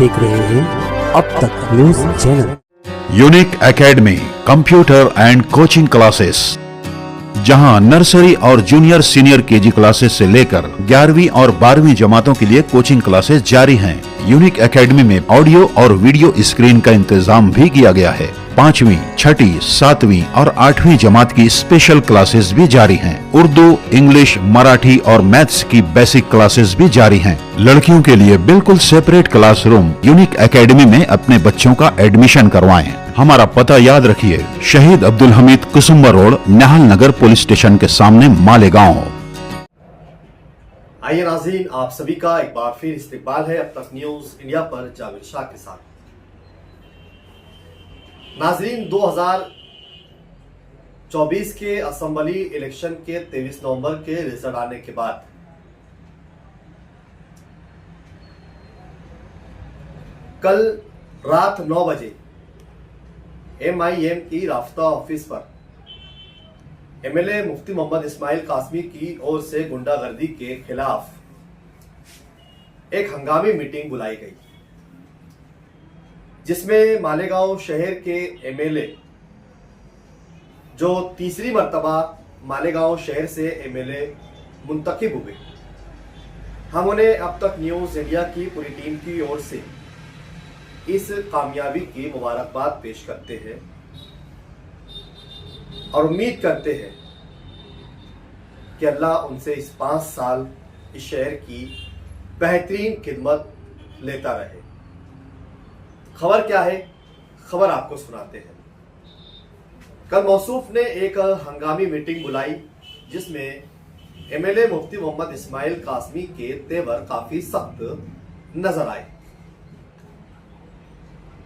देख रहे हैं अब तक news channel. Unique academy computer and coaching classes, जहां नर्सरी और जूनियर सीनियर केजी क्लासेस से लेकर 11वीं और 12वीं जमातों के लिए कोचिंग क्लासेस जारी हैं। यूनिक एकेडमी में ऑडियो और वीडियो स्क्रीन का इंतजाम भी किया गया है। 5वीं, 6ठी, 7वीं और 8वीं जमात की स्पेशल क्लासेस भी जारी हैं। उर्दू, इंग्लिश, मराठी और मैथ्स की बेसिक क्लासेस भी जारी हैं। लड़कियों के लिए बिल्कुल सेपरेट क्लासरूम। यूनिक एकेडमी में अपने बच्चों का एडमिशन करवाएं। हमारा पता याद रखिए, शहीद अब्दुल हमीद कुसुम्बर रोड, निहाल नगर पुलिस स्टेशन के सामने, मालेगांव। आइए नाज़रीन, आप सभी का एक बार फिर इस्तकबाल है अब तक न्यूज इंडिया पर जावेद शाह के साथ। नाज़रीन, 2024 के असेंबली इलेक्शन के 23 नवंबर के रिजल्ट आने के बाद कल रात 9 बजे MIM की राफ्ता ऑफिस पर MLA मुफ्ती मोहम्मद इस्माइल कासमी की ओर से गुंडागर्दी के खिलाफ एक हंगामी मीटिंग बुलाई गई, जिसमें मालेगांव शहर के MLA जो तीसरी मर्तबा मालेगांव शहर से MLA मुंतखब हुए, हम उन्हें अब तक न्यूज इंडिया की पूरी टीम की ओर से इस कामयाबी की मुबारकबाद पेश करते हैं और उम्मीद करते हैं कि अल्लाह उनसे इस 5 साल इस शहर की बेहतरीन खिदमत लेता रहे। खबर क्या है, खबर आपको सुनाते हैं। कल मौसूफ ने एक हंगामी मीटिंग बुलाई, जिसमें MLA मुफ्ती मोहम्मद इस्माइल कासमी के तेवर काफी सख्त नजर आए।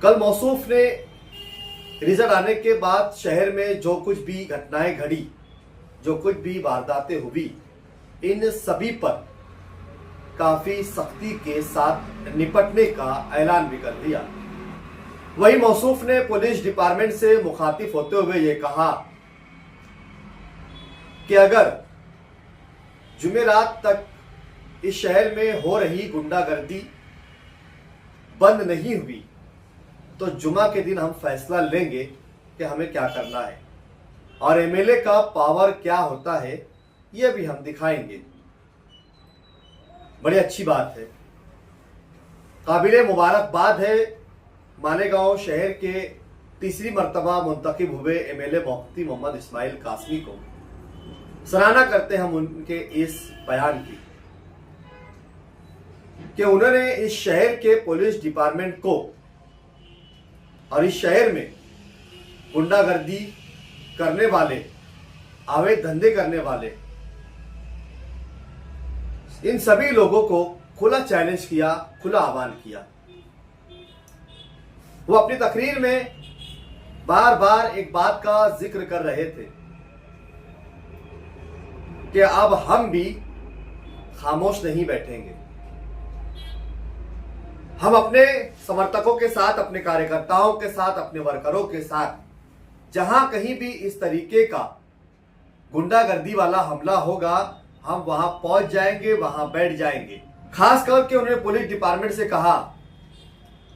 कल मौसूफ ने रिजल्ट आने के बाद शहर में जो कुछ भी घटनाएं घड़ी, जो कुछ भी वारदातें हुई, इन सभी पर काफी सख्ती के साथ निपटने का ऐलान भी कर दिया। वही मौसूफ ने पुलिस डिपार्टमेंट से मुखातिब होते हुए ये कहा कि अगर जुमेरात तक इस शहर में हो रही गुंडागर्दी बंद नहीं हुई तो जुमा के दिन हम फैसला लेंगे कि हमें क्या करना है और MLA का पावर क्या होता है, यह भी हम दिखाएंगे। बड़ी अच्छी बात है, काबिले मुबारकबाद है मालेगांव शहर के तीसरी मर्तबा मुंतखब हुए MLA मुफ्ती मोहम्मद इस्माइल कासमी को। सराहना करते हम उनके इस बयान की कि उन्होंने इस शहर के पुलिस डिपार्टमेंट को और इस शहर में गुंडागर्दी करने वाले, अवैध धंधे करने वाले, इन सभी लोगों को खुला चैलेंज किया, खुला आह्वान किया। वो अपनी तकरीर में बार बार एक बात का जिक्र कर रहे थे कि अब हम भी खामोश नहीं बैठेंगे। हम अपने समर्थकों के साथ, अपने कार्यकर्ताओं के साथ, अपने वर्करों के साथ जहां कहीं भी इस तरीके का गुंडागर्दी वाला हमला होगा, हम वहां पहुंच जाएंगे, वहां बैठ जाएंगे। खास करके उन्होंने पुलिस डिपार्टमेंट से कहा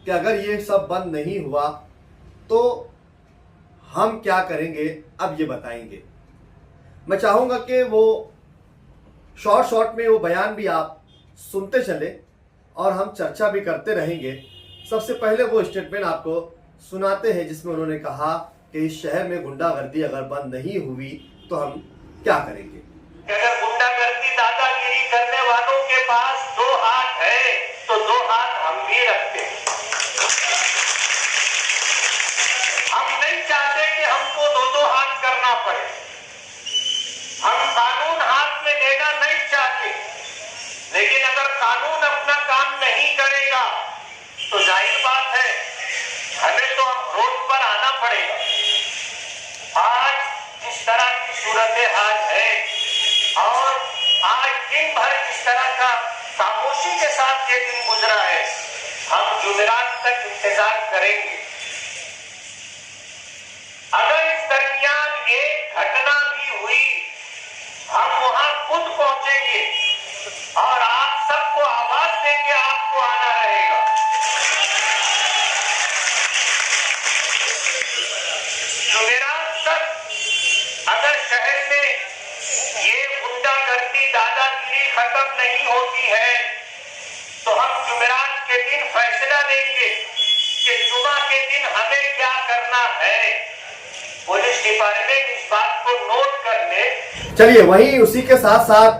कि अगर ये सब बंद नहीं हुआ तो हम क्या करेंगे, अब ये बताएंगे। मैं चाहूंगा कि वो शॉर्ट में वो बयान भी आप सुनते चले और हम चर्चा भी करते रहेंगे। सबसे पहले वो स्टेटमेंट आपको सुनाते हैं, जिसमें उन्होंने कहा कि इस शहर में गुंडागर्दी अगर बंद नहीं हुई तो हम क्या करेंगे। अगर गुंडागर्दी, दादागिरी करने वालों के पास 2 हाथ है तो 2 हाथ हम भी रखते हैं। हम नहीं चाहते कि हमको 2-2 हाथ करना पड़े। हम कानून हाथ में लेना नहीं चाहते, लेकिन अगर कानून अपना काम नहीं करेगा तो जाहिर बात है हमें तो रोड पर आना पड़ेगा। आज जिस तरह की सूरत हाल है और आज दिन भर जिस तरह का खामोशी के साथ ये दिन गुजरा है, हम जुमेरात तक इंतजार करेंगे। अगर इस दरमियान एक घटना भी हुई, हम वहां खुद पहुंचेंगे और आप सबको आवाज देंगे, आपको आना रहेगा। है। पुलिस डिपार्टमेंट इस बात को नोट कर ले। चलिए, वहीं उसी के साथ साथ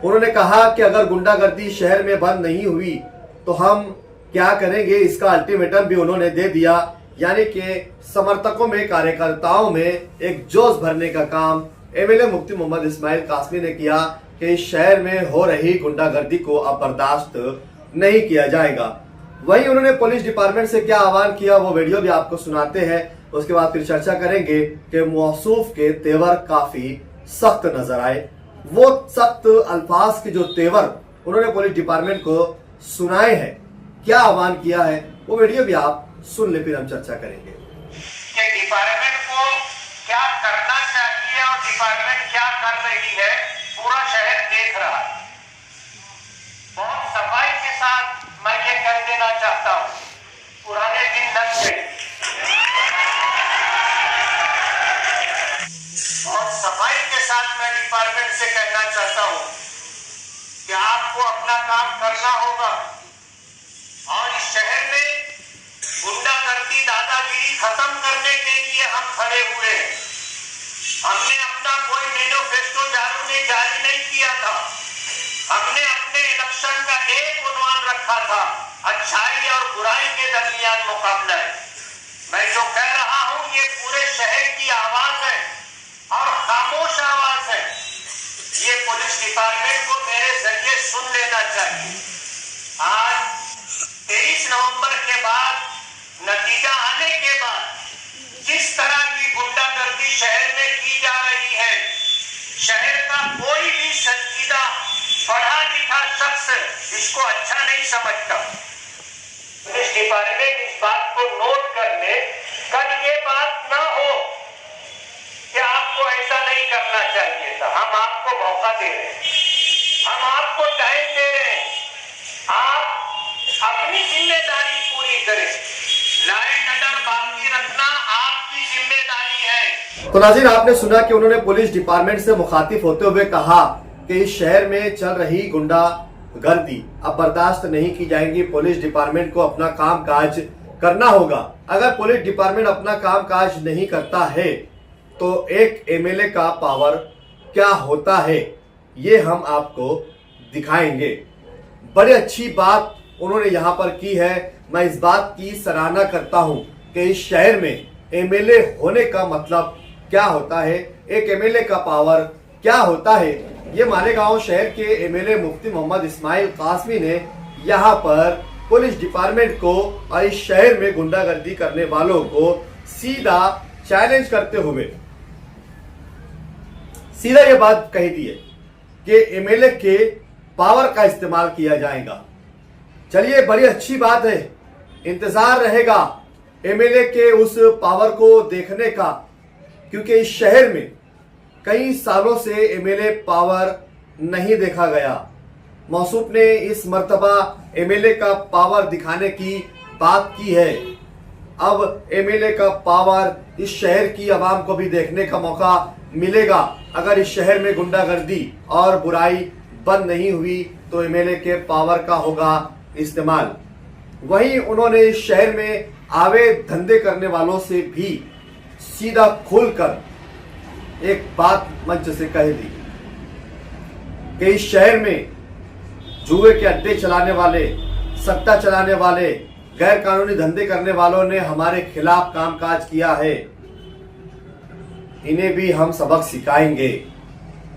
उन्होंने कहा कि अगर गुंडागर्दी शहर में बंद नहीं हुई तो हम क्या करेंगे, इसका अल्टीमेटम भी उन्होंने दे दिया। यानी कि समर्थकों में, कार्यकर्ताओं में एक जोश भरने का काम एमएलए मुफ्ती मोहम्मद इस्माइल कासमी ने किया कि इस शहर में हो रही गुंडागर्दी को अब बर्दाश्त नहीं किया जाएगा। वहीं उन्होंने पुलिस डिपार्टमेंट से क्या आह्वान किया, वो वीडियो भी आपको सुनाते हैं। उसके बाद फिर चर्चा करेंगे कि मौसूफ के तेवर काफी सख्त नजर आए। वो सख्त अल्फाज के जो तेवर उन्होंने पुलिस डिपार्टमेंट को सुनाए हैं, क्या आह्वान किया है, वो वीडियो भी आप सुन ले, फिर हम चर्चा करेंगे कि डिपार्टमेंट को क्या करना चाहिए और डिपार्टमेंट क्या कर रही है, पूरा शहर देख रहा है। बहुत सफाई के साथ मैं ये कह देना चाहता हूँ, पुराने दिन लग गए। बहुत सफाई के साथ मैं डिपार्टमेंट से कहना चाहता हूँ कि आपको अपना काम करना होगा और इस शहर में गुंडागर्दी, दादागिरी खत्म करने के लिए हम खड़े हुए हैं। हमने अपना कोई मैनिफेस्टो जारी नहीं किया था। हमने अपने इलेक्शन का एक उन्वान रखा था, अच्छाई और बुराई के दरमियान मुकाबला है। मैं जो कह रहा हूं ये पूरे शहर की आवाज है और खामोश आवाज है। ये पुलिस डिपार्टमेंट को मेरे जरिए सुन लेना चाहिए। आज 23 नवंबर के बाद, नतीजा आने के बाद जिस तरह की गुंडागर्दी शहर में की जा रही है, शहर का कोई भी संजीदा पढ़ा लिखा शख्स इसको अच्छा नहीं समझता। पुलिस डिपार्टमेंट इस बात को नोट कर ले, कल ये बात ना हो कि आपको ऐसा नहीं करना चाहिए था। हम आपको मौका दे रहे हैं, हम आपको टाइम दे रहे हैं। आप अपनी जिम्मेदारी पूरी करें। लॉ एंड ऑर्डर बाकी रखना आपकी जिम्मेदारी है। तो नाज़रीन, आपने सुना कि उन्होंने पुलिस डिपार्टमेंट से मुखातिब होते हुए कहा कि इस शहर में चल रही गुंडागर्दी अब बर्दाश्त नहीं की जाएगी। पुलिस डिपार्टमेंट को अपना काम काज करना होगा। अगर पुलिस डिपार्टमेंट अपना काम काज नहीं करता है तो एक एमएलए का पावर क्या होता है, ये हम आपको दिखाएंगे। बड़ी अच्छी बात उन्होंने यहाँ पर की है। मैं इस बात की सराहना करता हूँ कि इस शहर में एमएलए होने का मतलब क्या होता है, एक एमएलए का पावर क्या होता है, ये मालेगांव शहर के एमएलए मुफ्ती मोहम्मद इस्माइल कासमी ने यहाँ पर पुलिस डिपार्टमेंट को और इस शहर में गुंडागर्दी करने वालों को सीधा चैलेंज करते हुए सीधा ये बात कही दी है कि एमएलए के पावर का इस्तेमाल किया जाएगा। चलिए, बड़ी अच्छी बात है, इंतजार रहेगा एमएलए के उस पावर को देखने का, क्योंकि इस शहर में कई सालों से एमएलए पावर नहीं देखा गया। मौसूफ ने इस मर्तबा एमएलए का पावर दिखाने की बात की है। अब एमएलए का पावर इस शहर की आवाम को भी देखने का मौका मिलेगा। अगर इस शहर में गुंडागर्दी और बुराई बंद नहीं हुई तो एमएलए के पावर का होगा इस्तेमाल। वहीं उन्होंने इस शहर में आवे धंधे करने वालों से भी सीधा खुलकर एक बात मंच से कह दी कि इस शहर में जुए के अड्डे चलाने वाले, सट्टा चलाने वाले, गैर कानूनी धंधे करने वालों ने हमारे खिलाफ कामकाज किया है, इन्हें भी हम सबक सिखाएंगे।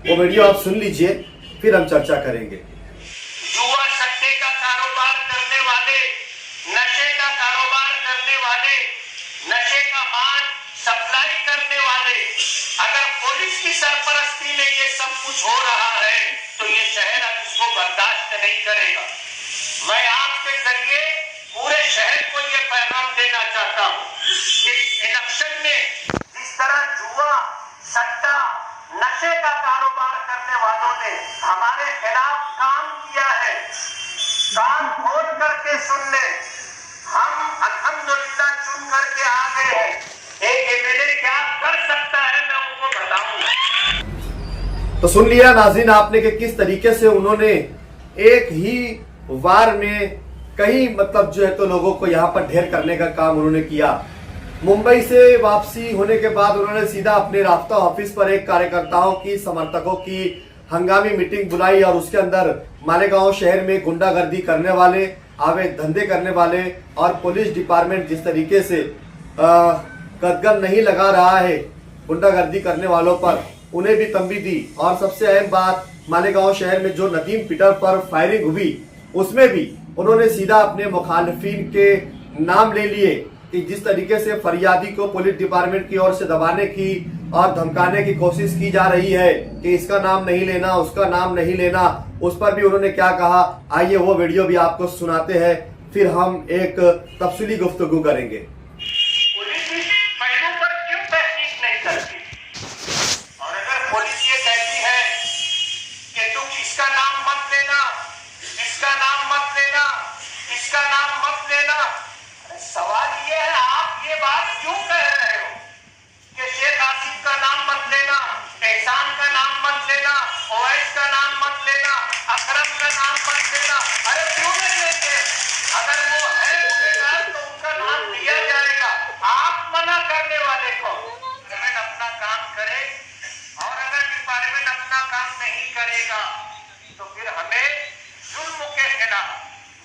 वो वीडियो आप सुन लीजिए, फिर हम चर्चा करेंगे। जुआ सट्टे का कारोबार करने वाले, नशे का कारोबार करने वाले, नशे का माल सप्लाई करने वाले, अगर पुलिस की सरपरस्ती में ये सब कुछ हो रहा है तो ये शहर अब इसको बर्दाश्त नहीं करेगा। मैं आपके जरिए पूरे शहर को ये पैगाम देना चाहता हूँ कि इस इलेक्शन में जिस तरह जुआ, सट्टा, नशे का कारोबार करने वालों ने हमारे खिलाफ काम किया है, कान खोल करके सुन ले। हम अल्हम्दुलिल्लाह चुन करके आ गए हैं। एक एमएलए क्या कर सकता है मैं उनको बताऊंगा। तो सुन लिया नाज़रीन आपने कि किस तरीके से उन्होंने एक ही वार में कई जो है तो लोगों को यहाँ पर ढेर करने का काम उन्होंने किया। मुंबई से वापसी होने के बाद उन्होंने सीधा अपने राफ्ता ऑफिस पर एक कार्यकर्ताओं की समर्थकों की हंगामी मीटिंग बुलाई और उसके अंदर मालेगांव शहर में गुंडागर्दी करने वाले, अवैध धंधे करने वाले और पुलिस डिपार्टमेंट जिस तरीके से कदगन नहीं लगा रहा है गुंडागर्दी करने वालों पर, उन्हें भी तंबी दी। और सबसे अहम बात, मालेगांव शहर में जो नदीम पीटर पर फायरिंग हुई उसमें भी उन्होंने सीधा अपने मुखालिफिन के नाम ले लिए कि जिस तरीके से फरियादी को पुलिस डिपार्टमेंट की ओर से दबाने की और धमकाने की कोशिश की जा रही है कि इसका नाम नहीं लेना, उसका नाम नहीं लेना, उस पर भी उन्होंने क्या कहा, आइए वो वीडियो भी आपको सुनाते हैं, फिर हम एक तफसीली गुफ्तगू करेंगे। पुलिस इस पहलू पर क्यों तहकीक नहीं करती? और अगर पुलिस ये कहती है कि तुम इसका नाम मत लेना, इसका नाम मत लेना, इसका नाम मत लेना, सवाल ये है आप ये बात क्यों कह रहे हो कि शेख आसिफ का नाम मत लेना, एहसान का नाम मत लेना, ओवैस का नाम मत लेना, अकरम का नाम मत लेना? अरे क्यों नहीं लेंगे? अगर वो है गुनहगार तो उनका नाम लिया जाएगा। आप मना करने वाले को डिपार्टमेंट अपना काम करे, और अगर डिपार्टमेंट अपना काम नहीं करेगा तो फिर हमें जुल्म के खिलाफ,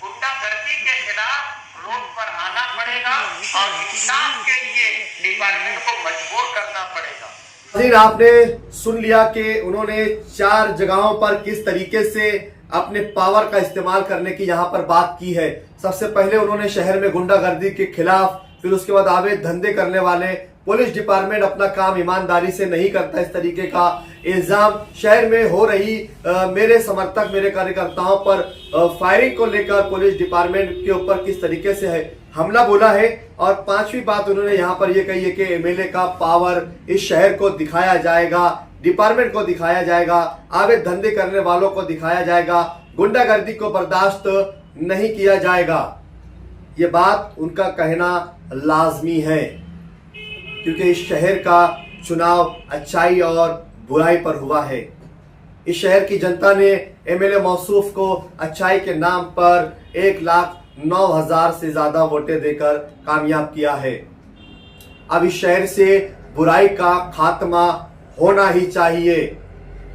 गुंडागर्दी के खिलाफ रोड पर आना पड़ेगा और इंसाफ के लिए डिपार्टमेंट को मजबूर करना पड़ेगा। नाज़रीन, आपने सुन लिया कि उन्होंने 4 जगहों पर किस तरीके से अपने पावर का इस्तेमाल करने की यहाँ पर बात की है। सबसे पहले उन्होंने शहर में गुंडागर्दी के खिलाफ, फिर उसके बाद अवैध धंधे करने वाले, पुलिस डिपार्टमेंट अपना काम ईमानदारी से नहीं करता, इस तरीके का इल्जाम शहर में हो रही मेरे समर्थक, मेरे कार्यकर्ताओं पर फायरिंग को लेकर पुलिस डिपार्टमेंट के ऊपर किस तरीके से है हमला बोला है। और 5वीं बात उन्होंने यहाँ पर यह कही है कि एमएलए का पावर इस शहर को दिखाया जाएगा, डिपार्टमेंट को दिखाया जाएगा, अवैध धंधे करने वालों को दिखाया जाएगा, गुंडागर्दी को बर्दाश्त नहीं किया जाएगा। ये बात उनका कहना लाजमी है क्योंकि इस शहर का चुनाव अच्छाई और बुराई पर हुआ है। इस शहर की जनता ने एमएलए मौसूफ को अच्छाई के नाम पर 1,09,000 से ज्यादा वोटें देकर कामयाब किया है। अब इस शहर से बुराई का खात्मा होना ही चाहिए।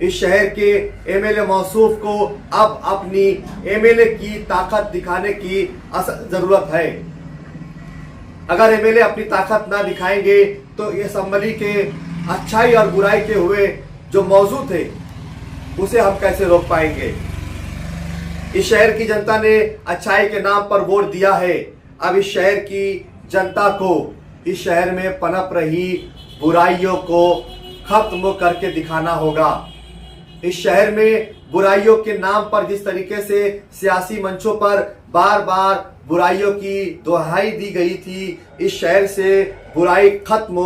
इस शहर के एमएलए मौसूफ को अब अपनी एमएलए की ताकत दिखाने की जरूरत है। अगर एमएलए अपनी ताकत ना दिखाएंगे तो ये असम्बली के अच्छाई और बुराई के हुए जो मौजू थे उसे हम कैसे रोक पाएंगे। इस शहर की जनता ने अच्छाई के नाम पर वोट दिया है। अब इस शहर की जनता को इस शहर में पनप रही बुराइयों को खत्म करके दिखाना होगा। इस शहर में बुराइयों के नाम पर जिस तरीके से सियासी मंचों पर बार बार बुराइयों की दुहाई दी गई थी, इस शहर से बुराई खत्म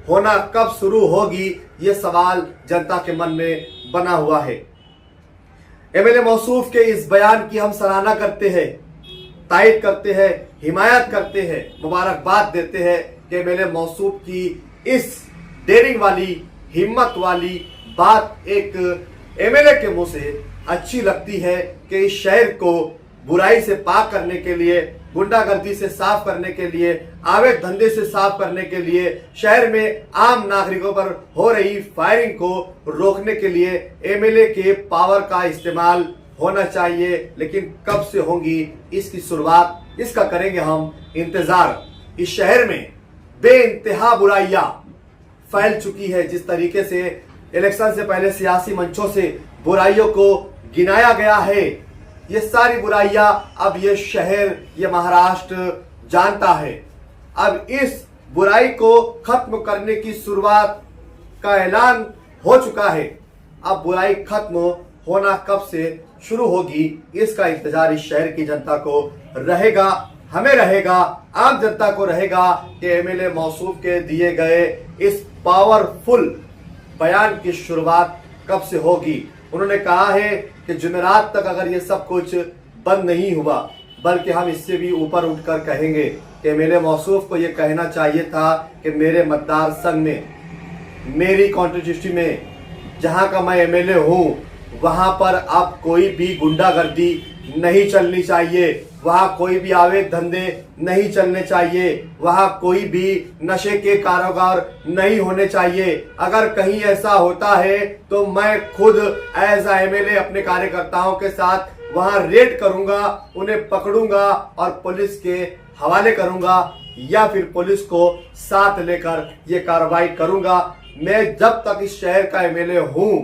होना कब शुरू होगी, ये सवाल जनता के मन में बना हुआ है। एमएलए मौसूफ के इस बयान की हम सराहना करते हैं, तायद करते हैं, हिमायत करते हैं, मुबारकबाद देते हैं कि एमएलए मौसूफ की इस डेयरिंग वाली, हिम्मत वाली बात एक एमएलए के मुंह से अच्छी लगती है कि इस शहर को बुराई से पाक करने के लिए, गुंडागर्दी से साफ करने के लिए, अवैध धंधे से साफ करने के लिए, शहर में आम नागरिकों पर हो रही फायरिंग को रोकने के लिए एमएलए के पावर का इस्तेमाल होना चाहिए। लेकिन कब से होगी इसकी शुरुआत, इसका करेंगे हम इंतजार। इस शहर में बेइंतहा बुराइयां फैल चुकी है। जिस तरीके से इलेक्शन से पहले सियासी मंचों से बुराइयों को गिनाया गया है, ये सारी बुराइयां अब ये शहर, ये महाराष्ट्र जानता है। अब इस बुराई को खत्म करने की शुरुआत का ऐलान हो चुका है। अब बुराई खत्म होना कब से शुरू होगी, इसका इंतजार इस शहर की जनता को रहेगा, हमें रहेगा, आम जनता को रहेगा कि एमएलए मौसूफ के दिए गए इस पावरफुल बयान की शुरुआत कब से होगी। उन्होंने कहा है कि जुमेरात तक अगर ये सब कुछ बंद नहीं हुआ, बल्कि हम इससे भी ऊपर उठकर कहेंगे कि मेरे मौसूफ को ये कहना चाहिए था कि मेरे मतदार संघ में, मेरी कॉन्स्टिट्यूंसी में, जहां का मैं एमएलए हूं, वहां पर अब कोई भी गुंडागर्दी नहीं चलनी चाहिए, वहां कोई भी अवैध धंधे नहीं चलने चाहिए, वहां कोई भी नशे के कारोबार नहीं होने चाहिए। अगर कहीं ऐसा होता है तो मैं खुद एज अ एमएलए अपने कार्यकर्ताओं के साथ वहां रेड करूंगा, उन्हें पकड़ूंगा और पुलिस के हवाले करूंगा या फिर पुलिस को साथ लेकर ये कार्रवाई करूंगा। मैं जब तक इस शहर का एमएलए हूं,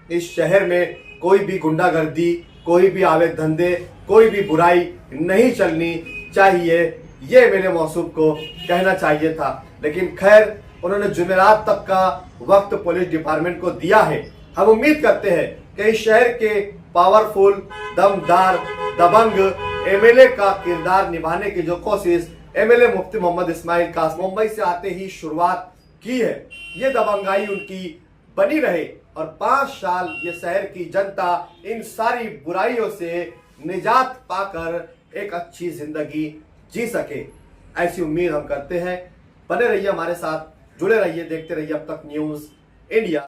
इस शहर में कोई भी गुंडागर्दी, कोई भी अवैध धंधे, कोई भी बुराई नहीं चलनी चाहिए, ये मेरे मौसूफ को कहना चाहिए था। लेकिन खैर, उन्होंने जुमेरात तक का वक्त पुलिस डिपार्टमेंट को दिया है। हम उम्मीद करते हैं कि इस शहर के पावरफुल, दमदार, दबंग एमएलए का किरदार निभाने की जो कोशिश एमएलए मुफ्ती मोहम्मद इस्माइल कासम मुंबई से आते ही शुरुआत की है, ये दबंगाई उनकी बनी रहे और 5 साल ये शहर की जनता इन सारी बुराइयों से निजात पाकर एक अच्छी जिंदगी जी सके, ऐसी उम्मीद हम करते हैं। बने रहिए हमारे साथ, जुड़े रहिए, देखते रहिए अब तक न्यूज इंडिया।